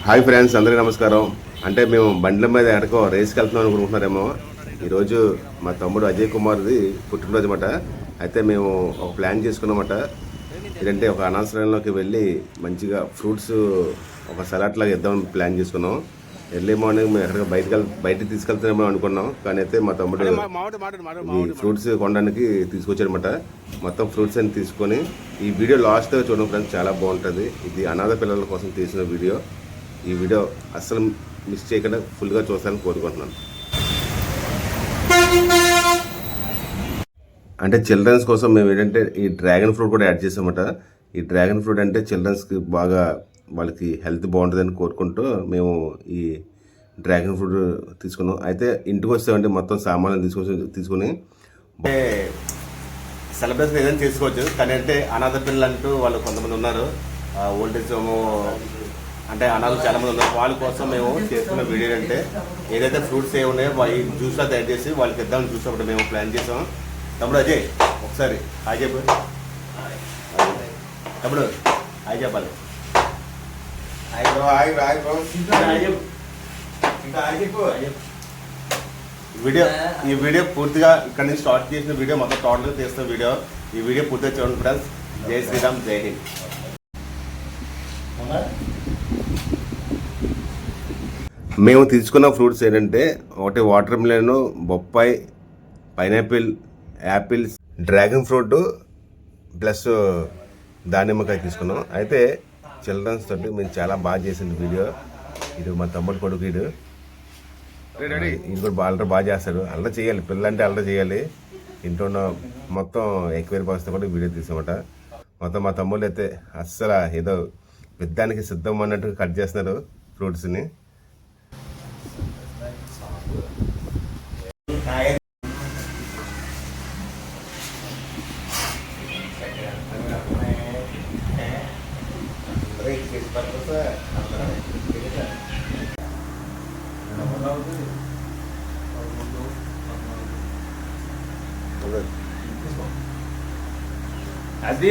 Hi friends, అందరికీ నమస్కారం. అంటే మేము బండ్ల మీద ఎక్కడికో రేస్కి వెళ్తున్నాం అనుకుంటున్నారేమో. ఈరోజు మా తమ్ముడు అజయ్ కుమార్ది పుట్టినరోజు అన్నమాట. అయితే మేము ఒక ప్లాన్ చేసుకున్నామట. ఏంటంటే ఒక అనాథాశ్రమంలోకి వెళ్ళి మంచిగా ఫ్రూట్స్ ఒక సలాడ్ లాగా ఇద్దామని ప్లాన్ చేసుకున్నాం. ఎర్లీ మార్నింగ్ మేము ఎక్కడికి బయటికి తీసుకెళ్తామేమో అనుకున్నాం. కానీ అయితే మా తమ్ముడు ఈ ఫ్రూట్స్ కొనడానికి తీసుకొచ్చాడనమాట. మొత్తం ఫ్రూట్స్ అని తీసుకొని ఈ వీడియో లాస్ట్ చూడడం ఫ్రెండ్స్ చాలా బాగుంటుంది. ఇది అనాథ పిల్లల కోసం తీసిన వీడియో. ఈ వీడియో అస్సలు మిస్ చేయకుండా ఫుల్గా చూస్తానని కోరుకుంటున్నాను. అంటే చిల్డ్రన్స్ కోసం మేము ఏంటంటే ఈ డ్రాగన్ ఫ్రూట్ కూడా యాడ్ చేసామట. ఈ డ్రాగన్ ఫ్రూట్ అంటే చిల్డ్రన్స్కి బాగా వాళ్ళకి హెల్త్ బాగుంటుందని కోరుకుంటూ మేము ఈ డ్రాగన్ ఫ్రూట్ తీసుకున్నాం. అయితే ఇంటికి వస్తామంటే మొత్తం సామాన్లు తీసుకొని అంటే సెలబ్రేషన్ ఏదైనా చేసుకోవచ్చు. కానీ అంటే అనాథ పిల్లలు అంటూ వాళ్ళు కొంతమంది ఉన్నారు, ఓల్డేజ్ హోము అంటే అనాథలు చాలా మంది ఉన్నారు. వాళ్ళ కోసం మేము చేసుకున్న వీడియో అంటే ఏదైతే ఫ్రూట్స్ ఏ ఉన్నాయో ఈ జ్యూస్లో తయారు చేసి వాళ్ళకి ఇద్దామని జ్యూస్ ఒకటి మేము ప్లాన్ చేసాం. తమ్ముడు అజయ్ ఒకసారి హాయ్ చెప్పు. తమ్ముడు హాయ్ చెప్పాలి. ఈ వీడియో పూర్తిగా ఇక్కడ నుంచి స్టార్ట్ చేసిన వీడియో మొత్తం టోటల్గా తీస్తున్న వీడియో. ఈ వీడియో పూర్తిగా చూడండి ఫ్రెండ్స్. జై శ్రీరామ్, జై హింద్. మేము తీసుకున్న ఫ్రూట్స్ ఏంటంటే ఒకటి వాటర్ మిలన్, బొప్పాయి, pineapple, apples, dragon fruit plus దానిమ్మకాయ తీసుకున్నాం. అయితే చిల్డ్రన్స్ తోటి మేము చాలా బాగా చేసిన వీడియో. ఇది మా తమ్ముడు కొడుకు. ఇది కూడా బాగా చేస్తాడు. అల్లరి చేయాలి, పిల్లలంటే అల్లరి చేయాలి. ఇంట్లో ఉన్న మొత్తం ఎక్వైరీ బాక్స్తో కూడా వీడియో తీసామట. మొత్తం మా తమ్ముళ్ళు అయితే అస్సలు ఏదో యుద్ధానికి సిద్ధం అన్నట్టు కట్ చేస్తున్నారు ఫ్రూట్స్ని. అది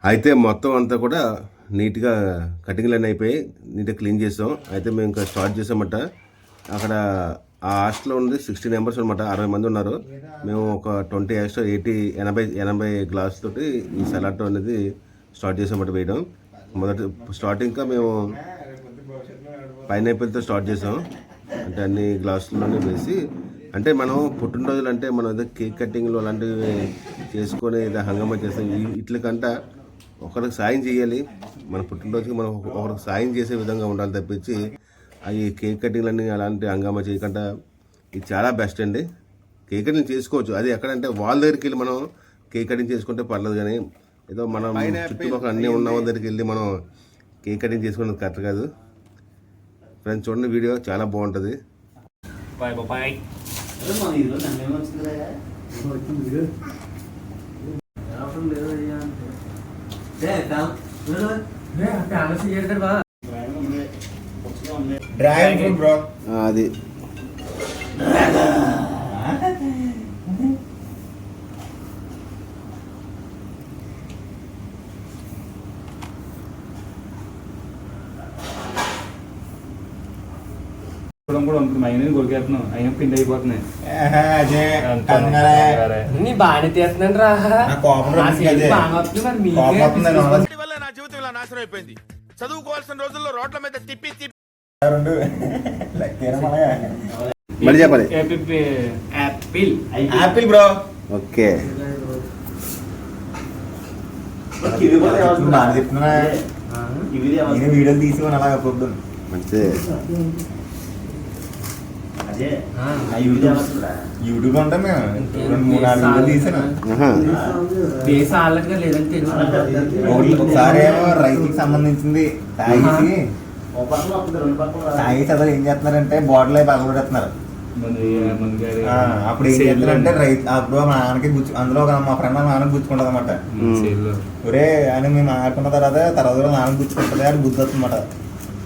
అయితే మొత్తం అంతా కూడా నీట్గా కటింగ్లు అన్నీ అయిపోయి నీట్గా క్లీన్ చేసాం. అయితే మేము ఇంకా స్టార్ట్ చేసామట. అక్కడ ఆ హాస్టల్లో ఉంది 60 మెంబర్స్ అనమాట, 60 మంది ఉన్నారు. మేము ఒక 20 ఎక్స్ట్రా 80 గ్లాస్ తోటి ఈ సలాడ్ అనేది స్టార్ట్ చేసామట వేయడం. స్టార్టింగ్గా మేము పైనాపిల్తో స్టార్ట్ చేసాం. అంటే అన్ని గ్లాసుల్లోనే వేసి, అంటే మనం పుట్టినరోజులు అంటే మనం ఏదో కేక్ కటింగ్లు అలాంటివి చేసుకొని ఏదో హంగామా చేస్తాం. ఇట్లకంట ఒకరికి సాయం చేయాలి. మన పుట్టినరోజుకి మనం ఒకరికి సాయం చేసే విధంగా ఉండాలి తప్పించి అవి కేక్ కటింగ్లన్నీ అలాంటి హంగామా చేయకుండా ఇది చాలా బెస్ట్ అండి. కేక్ కటింగ్ చేసుకోవచ్చు, అది ఎక్కడంటే వాళ్ళ దగ్గరికి వెళ్ళి మనం కేక్ కటింగ్ చేసుకుంటే పర్లేదు. కానీ ఏదో మనం చుట్టుపక్కల అన్నీ ఉన్న వాళ్ళ దగ్గరికి వెళ్ళి మనం కేక్ కటింగ్ చేసుకునేది కరెక్ట్ కాదు. ఫ్రెండ్స్ చూడండి, వీడియో చాలా బాగుంటుంది. డ్రాగన్ ఫ్రూట్ బ్రో, అది కూడా ఉంటుంది. అయినా కొరికేస్తున్నాం, అయినా పిండి అయిపోతున్నాయి. బాగానే తీస్తున్నాను రా. నా జీవితం ఇలా నాశనం అయిపోయింది. చదువుకోవాల్సిన రోజుల్లో రోడ్ల మీద తిప్పి మళ్ళీ చెప్పాలి. Apple bro. ఓకే, చెప్తున్నా వీడియోలు తీసుకొని అలాగా పొద్దు మంచి యూట్యూబ్ అంటే మేము 2-3 వీడియోలు తీసాను. ఒకసారి ఏమో రైతుకి సంబంధించింది తాగేసి అసలు ఏం చేస్తున్నారంటే బాటిల్ అయి పగలబెడుతున్నారు. అప్పుడు ఏం చేస్తారంటే రైతు అప్పుడు మా నాన్నకి అందులో మా ఫ్రెండ్ మా నాన్నకి గుచ్చుకుంటుంది అనమాట. ఒరే అని మేము ఆడుకున్న తర్వాత నాన్నకి గుచ్చుకుంటుంది అని బుద్ధి వస్తుందన్నమాట.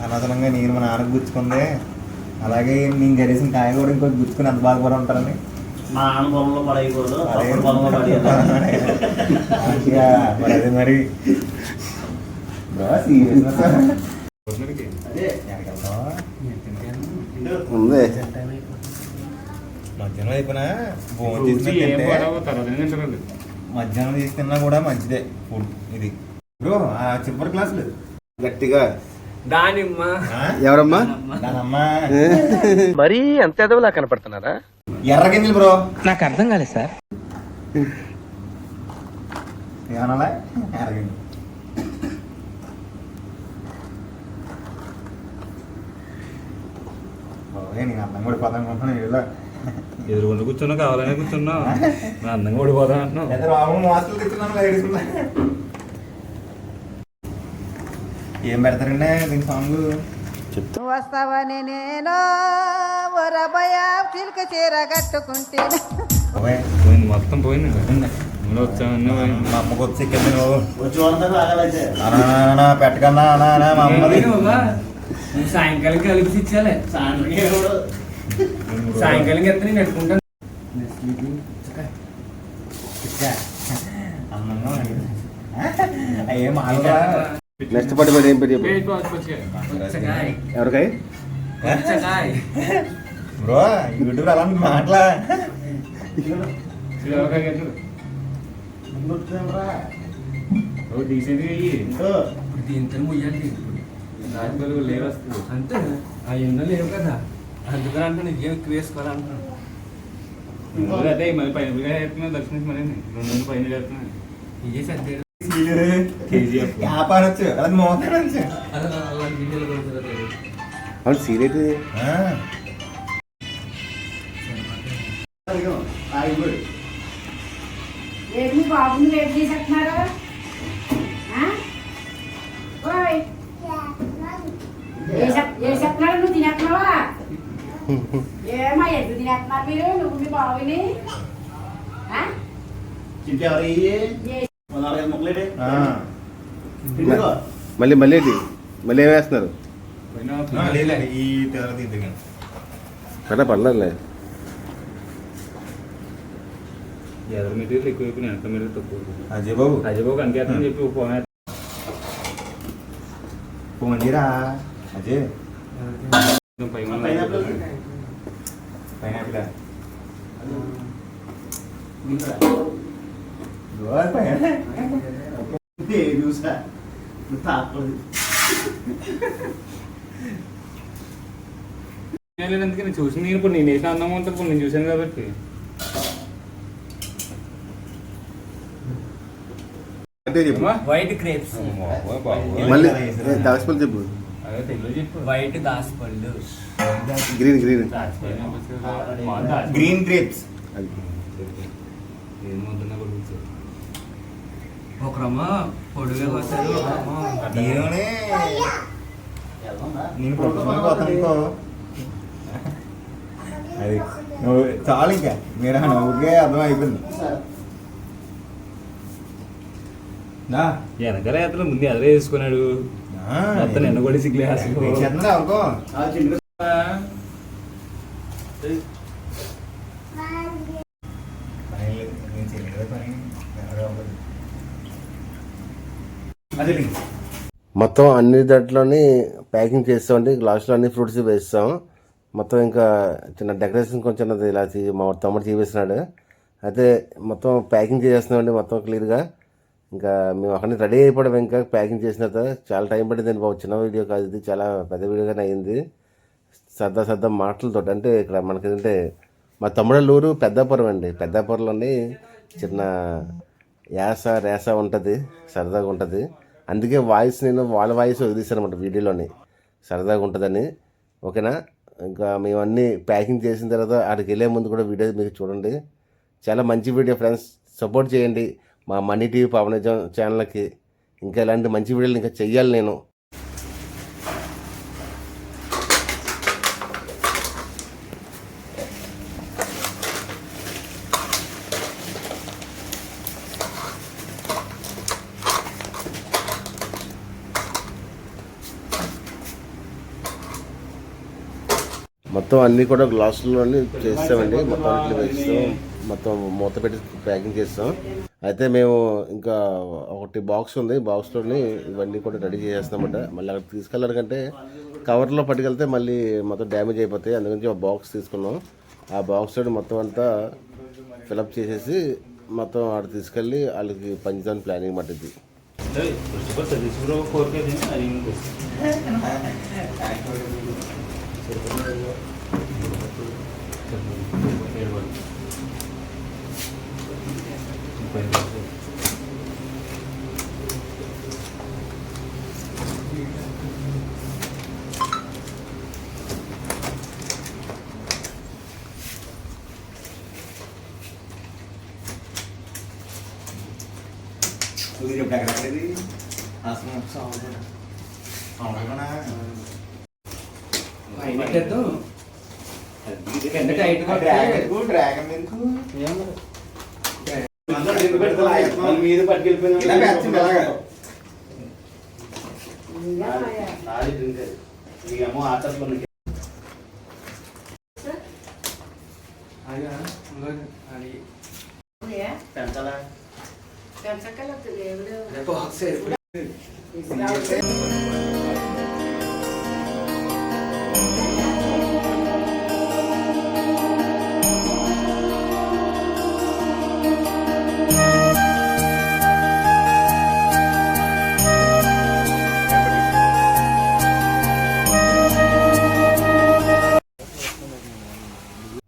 అనవసరంగా నేను మా నాన్నకి గుచ్చుకుంది, అలాగే నేను గడిసిన కాయ కూడా ఇంకొక గుచ్చుకుని ఎంత బాధపడి ఉంటారని మా నాన్న పొలంలో పడేయకూడదు, పొలంలో పడేయాలి. యా, మరి అదే మరి బ్రో సీరియస్ అదే ఎక్కడికి వెళ్తావా? ఉంది మధ్యాహ్నం అయిపోయినా భోజనం చేసిన తింటే మధ్యాహ్నం చేసి తిన్నా కూడా మంచిదే ఫుడ్ ఇది బ్రో. ఆ చివరి క్లాసులు గట్టిగా దానిమ్మ ఎవరమ్మా దానమ్మ మరీ అంత ఎదవలా కనపడుతున్నారా? ఎర్రగింజలు బ్రో. నాకు అర్థం కాలేదు సార్. ఏమనాలా ఎర్రగింజలు. నేను అందంగా ఓడిపోతాను అనుకుంటున్నాను ఇలా. ఎదురుకుండా కూర్చున్నా కావాలనే కూర్చున్నా నా అందంగా ఓడిపోతా అంటున్నావు. లేదా రాము మాస్టర్లు తెచ్చున్నాను లేడీస్లో. ఏం పెడతారండి దీని సాంగ్? వస్తావని నేను ఒరబయ చిలుక చీర కట్టుకుంటే పోయింది, మొత్తం పోయింది. నువ్వు వచ్చావన్నీ పోయింది. మా అమ్మకు వచ్చి ఎక్కింది నువ్వు పెట్టకన్నా మా అమ్మది. నువ్వు సాయంకాలం కలిపి ఇచ్చాలే సాయంకాలం ఎత్తే నేను పెట్టుకుంటాను. అయ్యేం ఆగరా? నెక్స్ట్ పడి మరి ఏం పేరు చెప్పు ఎవరికై బ్రో యూట్యూబ్ అలా మాట్లా దీంతో ముయ్యండి లేవు వస్తుంది అంతే అవన్నీ లేవు కదా అందుకని అంటే నీకు ఎక్కువ వేసుకోవాలంటున్నాను. అదే మళ్ళీ పైన దర్శనం మరి 2 పైన చేస్తున్నాను. ఇదే సర్దే కేజీఎఫ్ వ్యాపారచ్చు అది మోతాడచ్చు. అవును సీరియట్ ఏమి బాబుని వెయిట్ చేసేస్తున్నారు? వేసేస్తున్నారు, నువ్వు తినేస్తున్నావా? ఏమా ఎప్పుడు తినేస్తున్నారు మీరు? నువ్వు మీ బాబుని మళ్ళీ మళ్ళీ ఏంటి మళ్ళీ ఏం వేస్తున్నారు ఈ తెర తీద్దాం. అలా పర్లేదులే ఎదురు మెటీరియల్ ఎక్కువ అయిపోయినాయి, ఎంత మెటీరియల్ తక్కువ. అజయ్ బాబు అజయ్ బాబు అంకేతని చెప్పి ఫోన్ చేయరా అజయ్. పైనాపిల్ చూసా ఎందుకని చూసింది ఇప్పుడు నేను వేసిన అన్నం ఉంటుంది, ఇప్పుడు నేను చూశాను కాబట్టి. అంటే చెప్పు వైట్ క్రేప్స్ మళ్ళీ దాచిపల్లి చెప్పు అదే తెలుగు చెప్పు. వైట్ దాసపళ్ళు గ్రీన్ గ్రీన్ గ్రీన్ గ్రేప్స్. ఏమవుతున్నా కూడా కూర్చో. ఒకరమ్మా పొడుగా వస్తారు ఏమని నేను ప్రొఫెషనల్ పోతాను ఇంకో అది నువ్వు చాలు ఇంకా మీరు నవ్వుకే అర్థం అయిపోయింది. వెనకాల ఎత్తలో ముందు ఎదురే వేసుకున్నాడు మొత్తం నిన్న కూడా సిగ్లే చేస్తున్నా అనుకో. మొత్తం అన్ని దాంట్లోని ప్యాకింగ్ చేస్తామండి. గ్లాసులో అన్ని ఫ్రూట్స్ వేస్తాం. మొత్తం ఇంకా చిన్న డెకరేషన్ కొంచెం అది ఇలా మా తమ్ముడు చూపిస్తున్నాడు. అయితే మొత్తం ప్యాకింగ్ చేసేస్తున్నామండి మొత్తం క్లియర్గా. ఇంకా మేము అక్కడిని రెడీ అయిపోవడం ఇంకా ప్యాకింగ్ చేసిన తర్వాత చాలా టైం పడింది బాబు. చిన్న వీడియో కాదు ఇది, చాలా పెద్ద వీడియోగానే అయింది. సరదా మాటలతో. అంటే ఇక్కడ మనకి ఏంటంటే మా తమ్ముడు ఊరు పెద్దాపురం అండి. పెద్దాపురంలోని చిన్న రేస ఉంటుంది, సరదాగా ఉంటుంది. అందుకే వాయిస్ నేను వాళ్ళ వాయిస్ వదిలేసాను అనమాట వీడియోలోని, సరదాగా ఉంటుందని. ఓకేనా? ఇంకా మేము అన్నీ ప్యాకింగ్ చేసిన తర్వాత అక్కడికి వెళ్ళే ముందు కూడా వీడియో మీకు చూడండి. చాలా మంచి వీడియో ఫ్రెండ్స్, సపోర్ట్ చేయండి మా మనీ టీవీ పవనిజం ఛానల్కి. ఇంకా ఇలాంటి మంచి వీడియోలు ఇంకా చెయ్యాలి నేను. మొత్తం అన్నీ కూడా గ్లాసుల్లోనే చేస్తామండి. మొత్తం అట్లా వేస్తాం. మొత్తం మూత పెట్టి ప్యాకింగ్ చేస్తాం. అయితే మేము ఇంకా ఒకటి బాక్స్ ఉంది, బాక్స్లోని ఇవన్నీ కూడా రెడీ చేసేస్తామన్నమాట. మళ్ళీ అక్కడ తీసుకెళ్ళాలంటే కవర్లో పట్టుకెళ్తే మళ్ళీ మొత్తం డ్యామేజ్ అయిపోతాయి. అందుకని ఒక బాక్స్ తీసుకున్నాం. ఆ బాక్స్లో మొత్తం అంతా ఫిలప్ చేసేసి మొత్తం ఆడ తీసుకెళ్ళి వాళ్ళకి పంచుదాని ప్లానింగ్ పట్టింది. ఫస్ట్ ఆఫ్ ఆల్ సర్వీస్ కూడా 4 కేజీ అది మీద పట్టుకెళ్ళిపోయినా ఆటర్లో పెంచాలా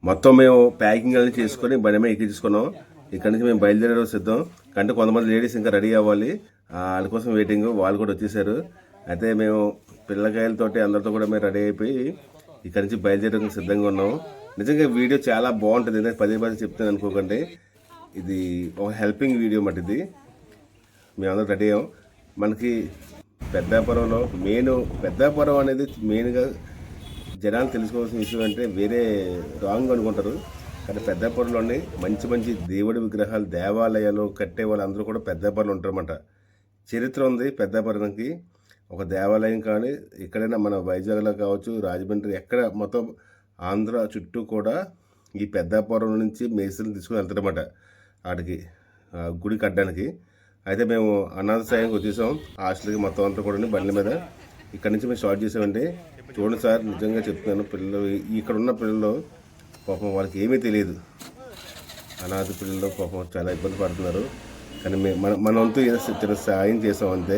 మొత్తం మేము ప్యాకింగ్ అన్ని చేసుకొని బండి మీద ఎక్కించుకున్నాం. ఇక్కడ నుంచి మేము బయలుదేరే సిద్ధం. కంటే కొంతమంది లేడీస్ ఇంకా రెడీ అవ్వాలి, వాళ్ళ కోసం వెయిటింగ్. వాళ్ళు కూడా వచ్చేసారు. అయితే మేము పిల్లకాయలతోటి అందరితో కూడా మేము రెడీ అయిపోయి ఇక్కడ నుంచి బయలుదేరడానికి సిద్ధంగా ఉన్నాం. నిజంగా వీడియో చాలా బాగుంటుంది. ఎందుకంటే పదే చెప్తాను అనుకోకండి, ఇది ఒక హెల్పింగ్ వీడియో మాట. ఇది మేమందరం రెడీ అయ్యాం. మనకి పెద్దాపురంలో పెద్దాపురం అనేది మెయిన్గా జనాలు తెలుసుకోవాల్సిన విషయం అంటే వేరే రాంగ్ అనుకుంటారు. కానీ పెద్దాపురంలోని మంచి దేవుడి విగ్రహాలు, దేవాలయాలు కట్టే వాళ్ళందరూ కూడా పెద్దాపురంలో ఉంటారన్నమాట. చరిత్ర ఉంది పెద్దాపురానికి. ఒక దేవాలయం కానీ ఎక్కడైనా మన వైజాగ్లో కావచ్చు, రాజమండ్రి, ఎక్కడ మొత్తం ఆంధ్ర చుట్టూ కూడా ఈ పెద్దాపురం నుంచి మేస్త్రిని తీసుకుని వెళ్తారన్నమాట వాటికి గుడి కట్టడానికి. అయితే మేము అనాథ సాయంకి వచ్చేసాం. హాస్టల్కి మొత్తం అంతా కూడా బండ్ల మీద ఇక్కడ నుంచి మేము స్టార్ట్ చేసామండి. చూడండి సార్, నిజంగా చెప్తున్నాను, పిల్లలు ఇక్కడ ఉన్న పిల్లలు పాపం వాళ్ళకి ఏమీ తెలియదు. అనాథ పిల్లలు పాపం చాలా ఇబ్బంది పడుతున్నారు. కానీ మన వంతు చిన్న సాయం చేసాం అంతే,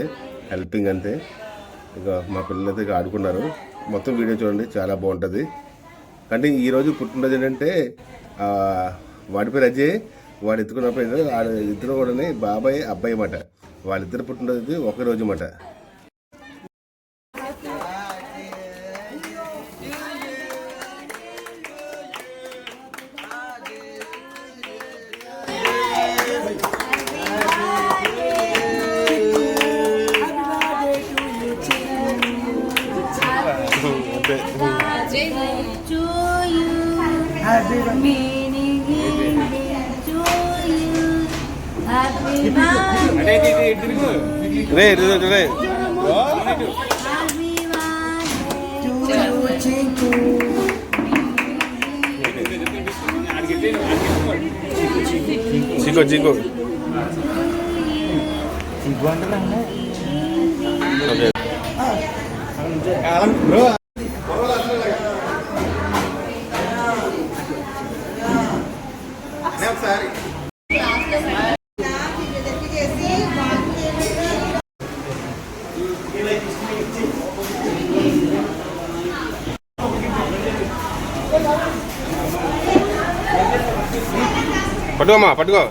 హెల్పింగ్ అంతే. ఇక మా పిల్లలు అయితే ఇక ఆడుకున్నారు. మొత్తం వీడియో చూడండి, చాలా బాగుంటుంది. కానీ ఈరోజు పుట్టినరోజు ఏంటంటే వాడి పేరు అజయ్. వాడు ఎత్తుకున్నప్పుడు ఇద్దరు కూడా బాబాయ్ అబ్బాయి మాట. వాళ్ళిద్దరు పుట్టినరోజు ఒకే రోజు మాట. Chico. Okay. Bro. పట్టుకో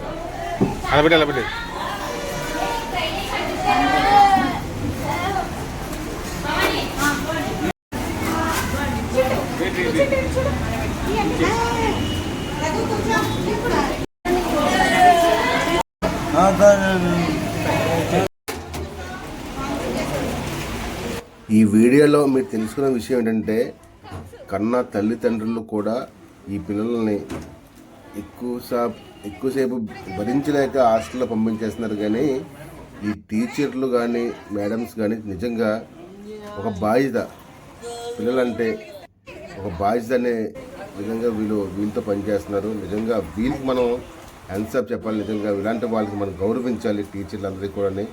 అలా పెట్టి ఈ వీడియోలో మీరు తెలుసుకున్న విషయం ఏంటంటే, కన్నా తల్లిదండ్రులు కూడా ఈ పిల్లల్ని ఎక్కువసేపు భరించలేక హాస్టల్లో పంపించేస్తున్నారు. కానీ ఈ టీచర్లు కానీ మేడమ్స్ కానీ నిజంగా ఒక బాధ్యత, పిల్లలంటే ఒక బాధ్యత అనే నిజంగా వీళ్ళతో పనిచేస్తున్నారు. నిజంగా వీళ్ళకి మనం హ్యాండ్సప్ చెప్పాలి. నిజంగా ఇలాంటి వాళ్ళకి మనం గౌరవించాలి టీచర్లందరికీ కూడా.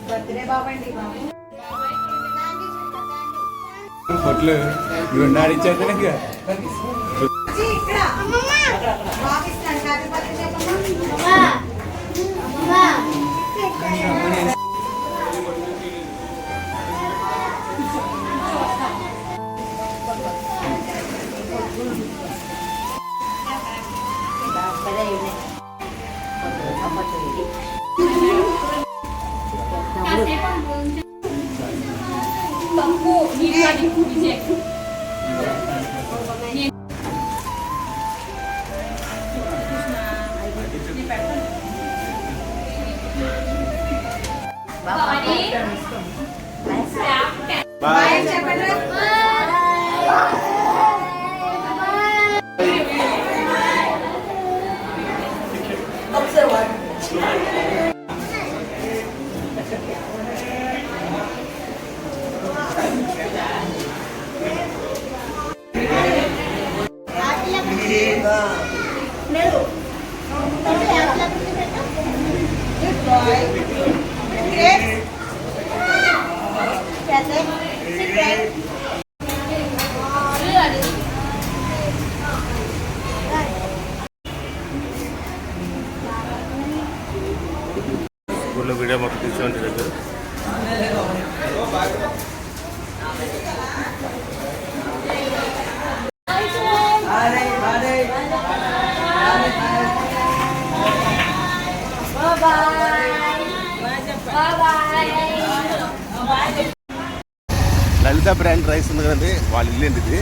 బర్త్డే బాబండి బాబు. కొట్లు ఇవి ఆడిచ్చేస్తే ఇంకా ఇక్కడ బాబు ఇస్తాను. హ్యాపీ బర్త్డే చెప్పమ్మా. బాయ్ చెప్పండి. స్కూల్లో వీడియో మొత్తం తీసుకుంటే దగ్గర లలిత బ్రాండ్ రైస్ ఉంది కదండి, వాళ్ళ ఇల్లు ఏంటి ఇది.